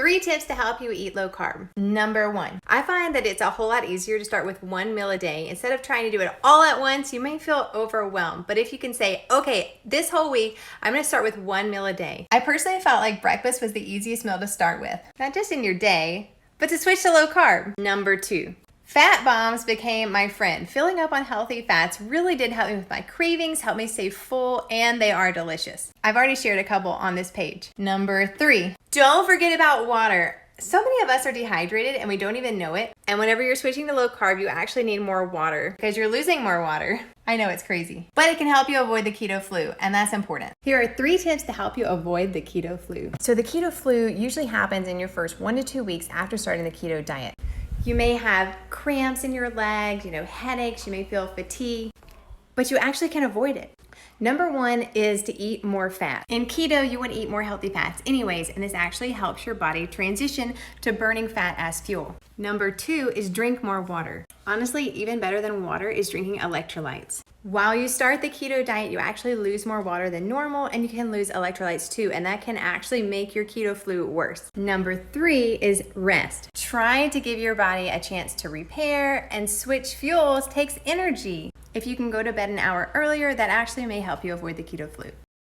3 tips to help you eat low carb. Number 1, I find that it's a whole lot easier to start with 1 meal a day. Instead of trying to do it all at once, you may feel overwhelmed. But if you can say, okay, this whole week, I'm gonna start with 1 meal a day. I personally felt like breakfast was the easiest meal to start with. Not just in your day, but to switch to low carb. Number 2, fat bombs became my friend. Filling up on healthy fats really did help me with my cravings, help me stay full, and they are delicious. I've already shared a couple on this page. Number 3, don't forget about water. So many of us are dehydrated and we don't even know it. And whenever you're switching to low carb, you actually need more water because you're losing more water. I know it's crazy, but it can help you avoid the keto flu, and that's important. Here are 3 tips to help you avoid the keto flu. So the keto flu usually happens in your first 1 to 2 weeks after starting the keto diet. You may have cramps in your legs, headaches, you may feel fatigue, but you actually can avoid it. Number 1 is to eat more fat. In keto, you want to eat more healthy fats anyways, and this actually helps your body transition to burning fat as fuel. Number 2 is drink more water. Honestly, even better than water is drinking electrolytes. While you start the keto diet, you actually lose more water than normal, and you can lose electrolytes too, and that can actually make your keto flu worse. Number 3 is rest. Trying to give your body a chance to repair and switch fuels takes energy. If you can go to bed an hour earlier, that actually may help you avoid the keto flu.